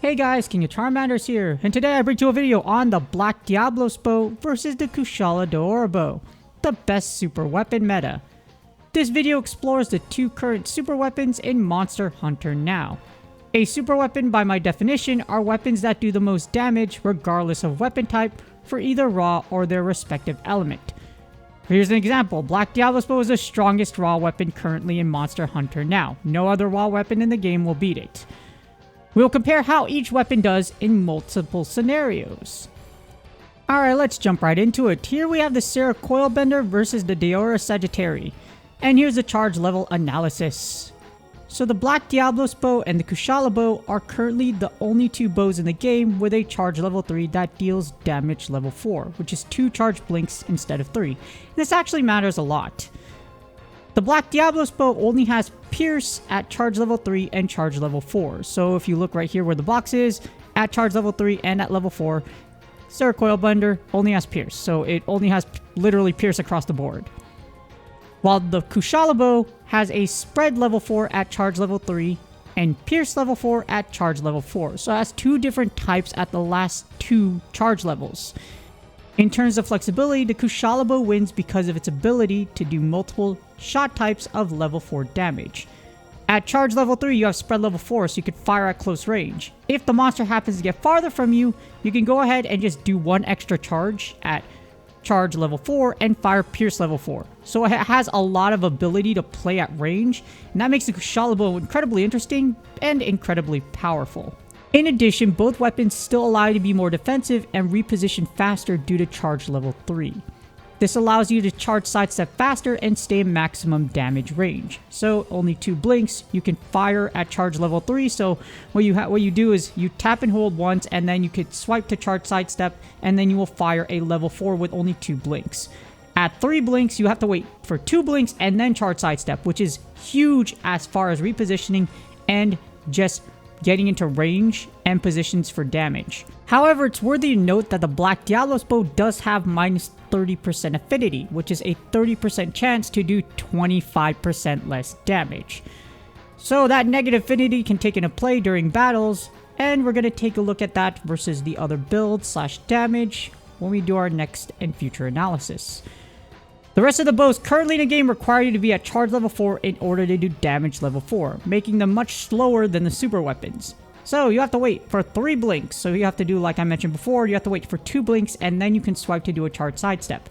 Hey guys, King of Charmanders here, and today I bring you a video on the Black Diablos Bow versus the Kushala Bow, the best super weapon meta. This video explores the two current super weapons in Monster Hunter Now. A super weapon by my definition are weapons that do the most damage regardless of weapon type for either raw or their respective element. Here's an example. Black Diablos Bow is the strongest raw weapon currently in Monster Hunter Now. No other raw weapon in the game will beat it. We'll compare how each weapon does in multiple scenarios. Alright, let's jump right into it. Here we have the Cera Coilbender versus the Daora Sagittari. And here's the charge level analysis. So the Black Diablos Bow and the Kushala Bow are currently the only two bows in the game with a charge level 3 that deals damage level 4, which is 2 charge blinks instead of 3. And this actually matters a lot. The Black Diablos Bow only has Pierce at charge level 3 and charge level 4. So if you look right here where the box is, at charge level 3 and at level 4, Cera Coilbender only has Pierce. So it only has literally Pierce across the board. While the Kushala Bow has a spread level 4 at charge level 3 and Pierce level 4 at charge level 4. So it has two different types at the last two charge levels. In terms of flexibility, the Kushala Bow wins because of its ability to do multiple shot types of level 4 damage. At charge level 3, you have spread level 4, so you could fire at close range. If the monster happens to get farther from you, you can go ahead and just do one extra charge at charge level 4 and fire Pierce level 4. So it has a lot of ability to play at range, and that makes the Kushala Bow incredibly interesting and incredibly powerful. In addition, both weapons still allow you to be more defensive and reposition faster due to charge level 3. This allows you to charge sidestep faster and stay in maximum damage range. So only 2 blinks, you can fire at charge level 3. So what you do is you tap and hold once, and then you could swipe to charge sidestep, and then you will fire a level 4 with only 2 blinks. At 3 blinks, you have to wait for 2 blinks and then charge sidestep, which is huge as far as repositioning and just getting into range and positions for damage. However, it's worthy to note that the Black Diablos Bow does have minus 30% affinity, which is a 30% chance to do 25% less damage. So that negative affinity can take into play during battles, and we're going to take a look at that versus the other build / damage when we do our next and future analysis. The rest of the bows currently in the game require you to be at charge level 4 in order to do damage level 4, making them much slower than the super weapons. So you have to wait for 3 blinks, so you have to do, like I mentioned before, you have to wait for 2 blinks and then you can swipe to do a charge sidestep.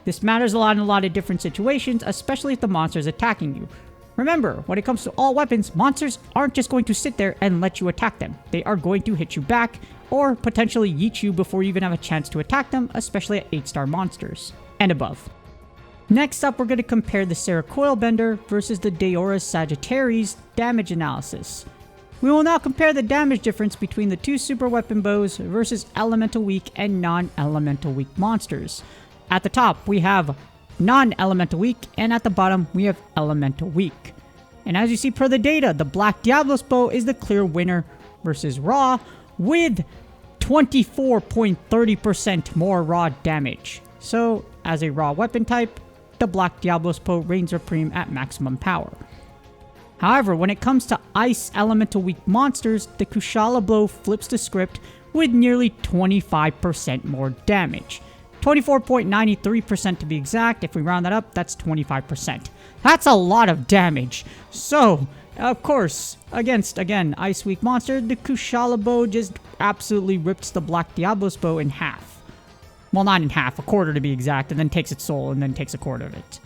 This matters a lot in a lot of different situations, especially if the monster is attacking you. Remember, when it comes to all weapons, monsters aren't just going to sit there and let you attack them. They are going to hit you back, or potentially yeet you before you even have a chance to attack them, especially at 8-star monsters and above. Next up, we're going to compare the Cera Coilbender versus the Daora Sagittarrii's damage analysis. We will now compare the damage difference between the two super weapon bows versus elemental weak and non-elemental weak monsters. At the top, we have non-elemental weak, and at the bottom, we have elemental weak. And as you see per the data, the Black Diablos Bow is the clear winner versus raw with 24.30% more raw damage. So, as a raw weapon type, the Black Diablos Bow reigns supreme at maximum power. However, when it comes to ice elemental weak monsters, the Kushala Bow flips the script with nearly 25% more damage. 24.93% to be exact. If we round that up, that's 25%. That's a lot of damage. So, of course, against, again, ice weak monster, the Kushala Bow just absolutely rips the Black Diablos Bow in half. Well, not in half, a quarter to be exact, and then takes its soul and then takes a quarter of it.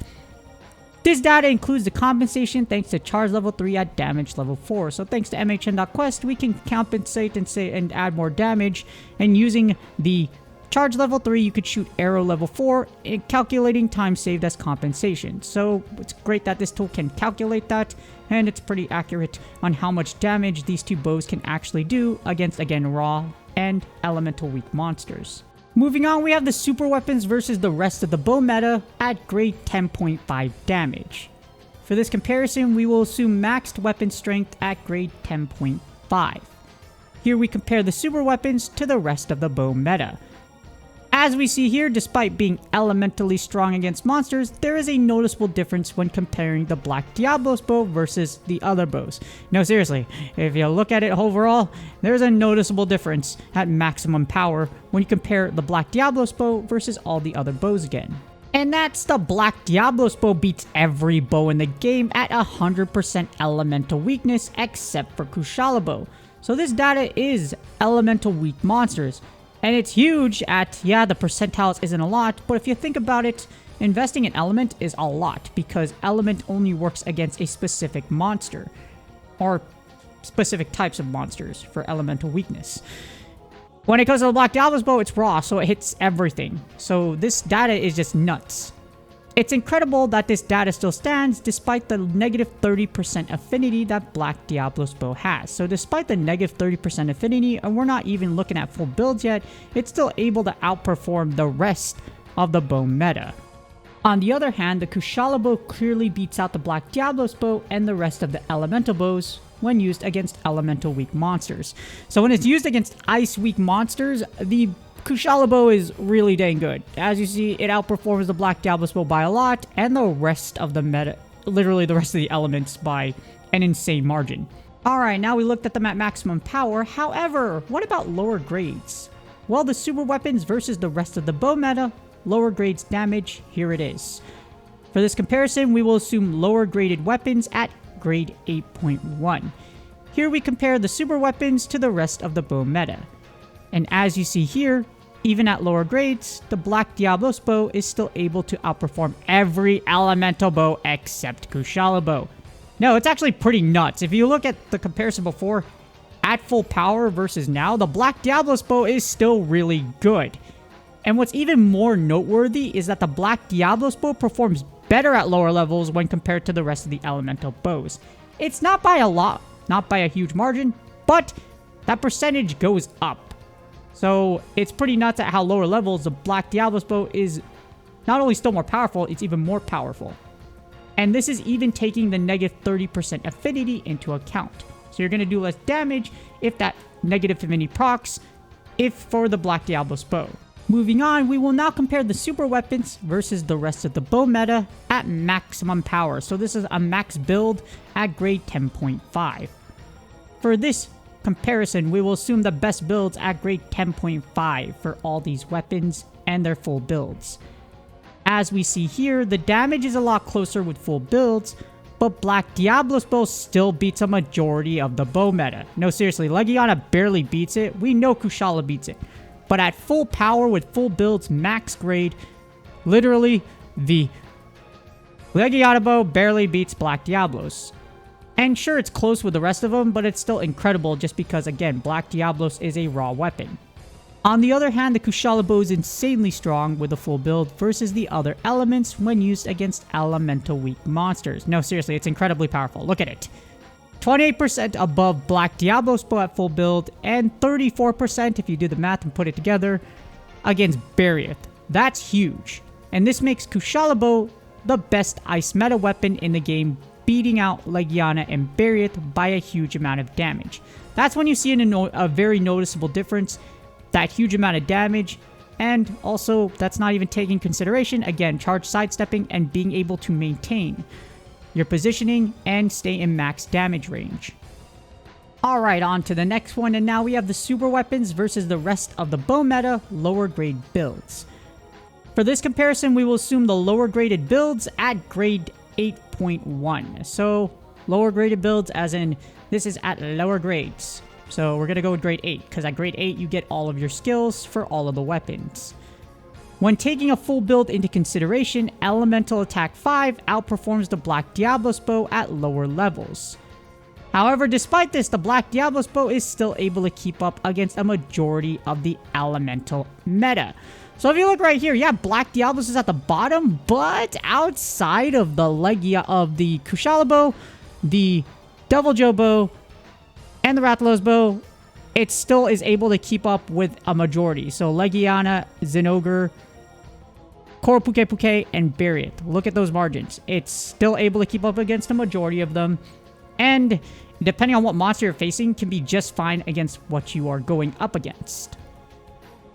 This data includes the compensation thanks to charge level 3 at damage level 4. So thanks to MHN.Quest, we can compensate and add more damage. And using the charge level 3, you could shoot arrow level 4, calculating time saved as compensation. So it's great that this tool can calculate that, and it's pretty accurate on how much damage these two bows can actually do against, again, raw and elemental weak monsters. Moving on, we have the super weapons versus the rest of the bow meta at grade 10.5 damage. For this comparison, we will assume maxed weapon strength at grade 10.5. Here we compare the super weapons to the rest of the bow meta. As we see here, despite being elementally strong against monsters, there is a noticeable difference when comparing the Black Diablos Bow versus the other bows. No, seriously, if you look at it overall, there's a noticeable difference at maximum power when you compare the Black Diablos Bow versus all the other bows again. And that's the Black Diablos Bow beats every bow in the game at 100% elemental weakness except for Kushala Bow. So this data is elemental weak monsters. And it's huge at, yeah, the percentiles isn't a lot, but if you think about it, investing in element is a lot because element only works against a specific monster or specific types of monsters for elemental weakness. When it comes to the Black Diablos Bow, it's raw, so it hits everything. So this data is just nuts. It's incredible that this data still stands despite the negative 30% affinity that Black Diablos Bow has. So despite the negative 30% affinity, and we're not even looking at full builds yet, it's still able to outperform the rest of the bow meta. On the other hand, the Kushala Bow clearly beats out the Black Diablos Bow and the rest of the elemental bows when used against elemental weak monsters. So when it's used against ice weak monsters, the Kushala Bow is really dang good. As you see, it outperforms the Black Diablos Bow by a lot, and the rest of the meta, literally the rest of the elements by an insane margin. Alright, now we looked at them at maximum power. However, what about lower grades? Well, the super weapons versus the rest of the bow meta, lower grades damage, here it is. For this comparison, we will assume lower graded weapons at grade 8.1. Here we compare the super weapons to the rest of the bow meta. And as you see here, even at lower grades, the Black Diablos Bow is still able to outperform every elemental bow except Kushala Bow. No, it's actually pretty nuts. If you look at the comparison before, at full power versus now, the Black Diablos Bow is still really good. And what's even more noteworthy is that the Black Diablos Bow performs better at lower levels when compared to the rest of the elemental bows. It's not by a lot, not by a huge margin, but that percentage goes up. So it's pretty nuts at how lower levels the Black Diablos Bow is not only still more powerful, it's even more powerful. And this is even taking the negative 30% affinity into account. So you're going to do less damage if that negative affinity procs, if for the Black Diablos Bow. Moving on, we will now compare the super weapons versus the rest of the bow meta at maximum power. So this is a max build at grade 10.5. For this comparison, we will assume the best builds at grade 10.5 for all these weapons and their full builds. As we see here, the damage is a lot closer with full builds, but Black Diablos Bow still beats a majority of the bow meta. No, seriously, Legiana barely beats it. We know Kushala beats it. But at full power with full builds, max grade, literally the Legiana Bow barely beats Black Diablos. And sure, it's close with the rest of them, but it's still incredible just because, again, Black Diablos is a raw weapon. On the other hand, the Kushala Bow is insanely strong with a full build versus the other elements when used against elemental weak monsters. No, seriously, it's incredibly powerful. Look at it. 28% above Black Diablos Bow at full build, and 34% if you do the math and put it together against Barrieth. That's huge. And this makes Kushala Bow the best ice meta weapon in the game, beating out Legiana and Barrieth by a huge amount of damage. That's when you see a very noticeable difference, that huge amount of damage, and also that's not even taking consideration, again, charge sidestepping and being able to maintain your positioning and stay in max damage range. Alright, on to the next one, and now we have the super weapons versus the rest of the bow meta lower grade builds. For this comparison, we will assume the lower graded builds at grade 8.1. So lower graded builds as in this is at lower grades. So we're going to go with grade 8 because at grade 8 you get all of your skills for all of the weapons. When taking a full build into consideration, Elemental Attack 5 outperforms the Black Diablos Bow at lower levels. However, despite this, the Black Diablos Bow is still able to keep up against a majority of the Elemental meta. So if you look right here, yeah, Black Diablos is at the bottom, but outside of the Legia of the Kushala Bow, the Devil Joe Bow, and the Rathalos Bow, it still is able to keep up with a majority. So Legiana, Zinogre, Koropuke Puke, and Barrieth. Look at those margins. It's still able to keep up against a majority of them. And depending on what monster you're facing, can be just fine against what you are going up against.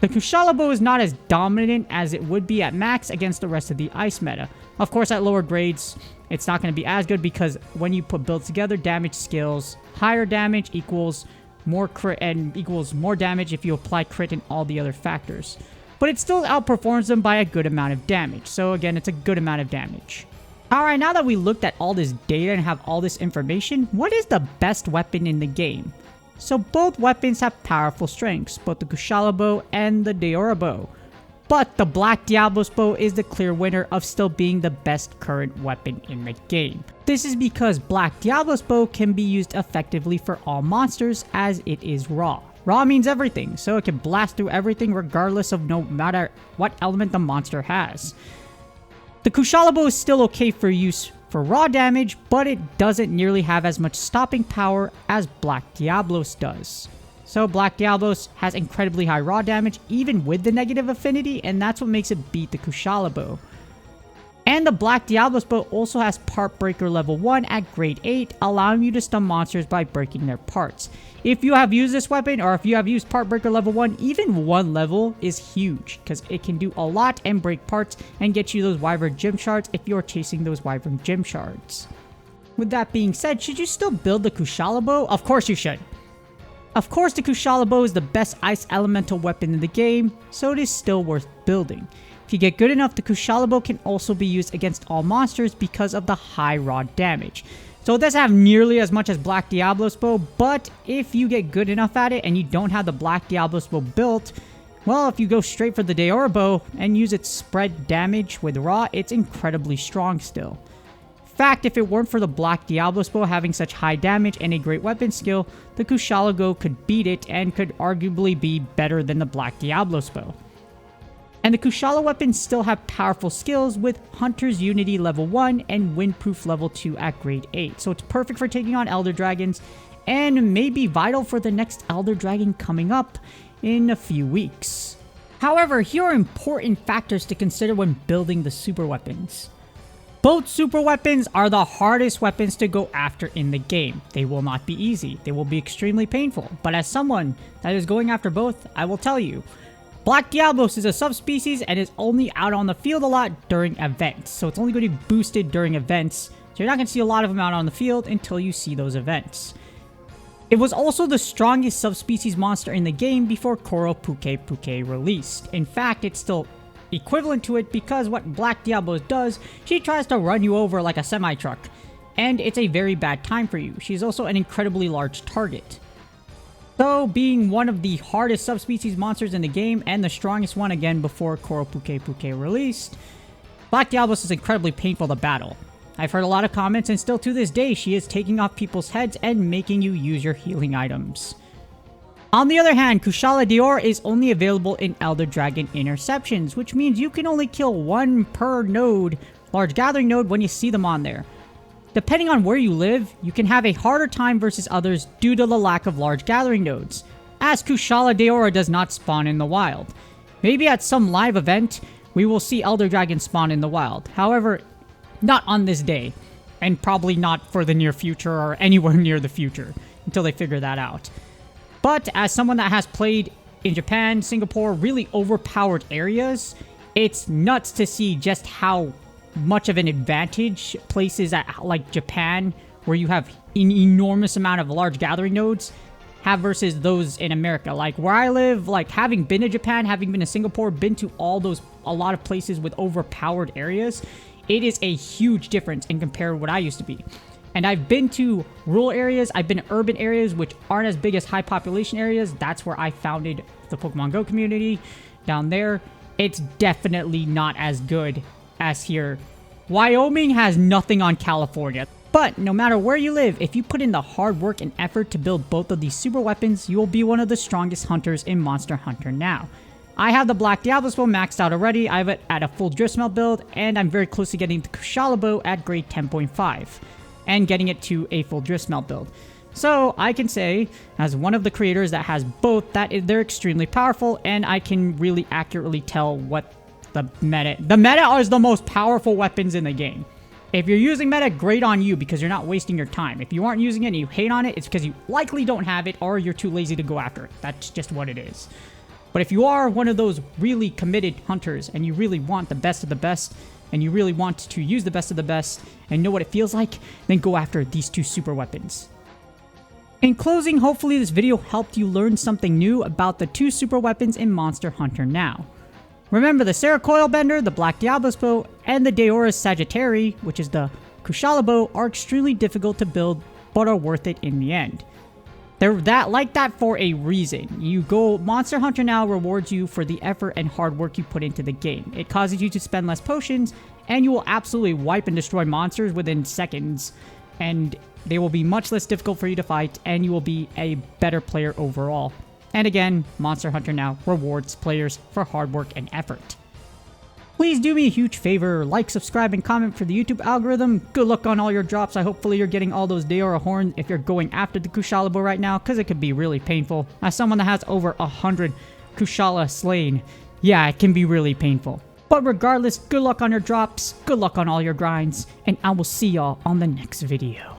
The Kushala Bow is not as dominant as it would be at max against the rest of the ice meta. Of course, at lower grades, it's not going to be as good because when you put builds together, damage scales. Higher damage equals more crit and equals more damage if you apply crit and all the other factors. But it still outperforms them by a good amount of damage. So again, it's a good amount of damage. Alright, now that we looked at all this data and have all this information, what is the best weapon in the game? So both weapons have powerful strengths, both the Kushala Bow and the Daora Bow. But the Black Diablos Bow is the clear winner of still being the best current weapon in the game. This is because Black Diablos Bow can be used effectively for all monsters as it is raw. Raw means everything, so it can blast through everything regardless of no matter what element the monster has. The Kushala Bow is still okay for use for raw damage, but it doesn't nearly have as much stopping power as Black Diablos does. So Black Diablos has incredibly high raw damage even with the negative affinity, and that's what makes it beat the Kushala Bow. And the Black Diablos Bow also has Part Breaker level 1 at grade 8, allowing you to stun monsters by breaking their parts. If you have used this weapon, or if you have used Part Breaker level 1, even 1 level is huge, because it can do a lot and break parts and get you those Wyvern Gem Shards if you're chasing those Wyvern Gem Shards. With that being said, should you still build the Kushala Bow? Of course you should. Of course the Kushala Bow is the best ice elemental weapon in the game, so it is still worth building. If you get good enough, the Kushala Bow can also be used against all monsters because of the high raw damage. So it doesn't have nearly as much as Black Diablos Bow, but if you get good enough at it and you don't have the Black Diablos Bow built, well, if you go straight for the Daora Bow and use its spread damage with raw, it's incredibly strong still. In fact, if it weren't for the Black Diablos Bow having such high damage and a great weapon skill, the Kushala Bow could beat it and could arguably be better than the Black Diablos Bow. And the Kushala weapons still have powerful skills with Hunter's Unity level 1 and Windproof level 2 at grade 8. So it's perfect for taking on Elder Dragons and may be vital for the next Elder Dragon coming up in a few weeks. However, here are important factors to consider when building the super weapons. Both super weapons are the hardest weapons to go after in the game. They will not be easy. They will be extremely painful. But as someone that is going after both, I will tell you, Black Diablos is a subspecies and is only out on the field a lot during events. So it's only going to be boosted during events. So you're not going to see a lot of them out on the field until you see those events. It was also the strongest subspecies monster in the game before Koro Puke Puke released. In fact, it's still equivalent to it because what Black Diablos does, she tries to run you over like a semi-truck. And it's a very bad time for you. She's also an incredibly large target. So, being one of the hardest subspecies monsters in the game and the strongest one again before Koro Puke Puke released, Black Diablos is incredibly painful to battle. I've heard a lot of comments and still to this day she is taking off people's heads and making you use your healing items. On the other hand, Kushala Daora is only available in Elder Dragon interceptions, which means you can only kill one per node, large gathering node, when you see them on there. Depending on where you live, you can have a harder time versus others due to the lack of large gathering nodes, as Kushala Daora does not spawn in the wild. Maybe at some live event, we will see Elder Dragon spawn in the wild. However, not on this day, and probably not for the near future or anywhere near the future, until they figure that out. But as someone that has played in Japan, Singapore, really overpowered areas, it's nuts to see just how much of an advantage places like Japan, where you have an enormous amount of large gathering nodes, have versus those in America. Like where I live, like having been to Japan, having been to Singapore, been to a lot of places with overpowered areas, it is a huge difference in compared to what I used to be. And I've been to rural areas, I've been to urban areas which aren't as big as high population areas. That's where I founded the Pokemon Go community down there. It's definitely not as good as here. Wyoming has nothing on California. But no matter where you live, if you put in the hard work and effort to build both of these super weapons, you will be one of the strongest hunters in Monster Hunter now. I have the Black Diablos Bow maxed out already. I have it at a full Drift Smelt build, and I'm very close to getting the Kushala Bow at grade 10.5 and getting it to a full Drift Smelt build. So I can say, as one of the creators that has both, that they're extremely powerful, and I can really accurately tell what the meta is the most powerful weapons in the game. If you're using meta, great on you because you're not wasting your time. If you aren't using it and you hate on it, it's because you likely don't have it or you're too lazy to go after it. That's just what it is. But if you are one of those really committed hunters and you really want the best of the best, and you really want to use the best of the best and know what it feels like, then go after these two super weapons. In closing, hopefully this video helped you learn something new about the two super weapons in Monster Hunter now. Remember, the Cera Coilbender, the Black Diablos Bow, and the Daora's Sagittari, which is the Kushala Bow, are extremely difficult to build, but are worth it in the end. They're like that for a reason. Monster Hunter now rewards you for the effort and hard work you put into the game. It causes you to spend less potions, and you will absolutely wipe and destroy monsters within seconds, and they will be much less difficult for you to fight, and you will be a better player overall. And again, Monster Hunter now rewards players for hard work and effort. Please do me a huge favor, like, subscribe, and comment for the YouTube algorithm. Good luck on all your drops. Hopefully you're getting all those Daora horns if you're going after the Kushala Bow right now, because it could be really painful. As someone that has over 100 Kushala slain, yeah, it can be really painful. But regardless, good luck on your drops, good luck on all your grinds, and I will see y'all on the next video.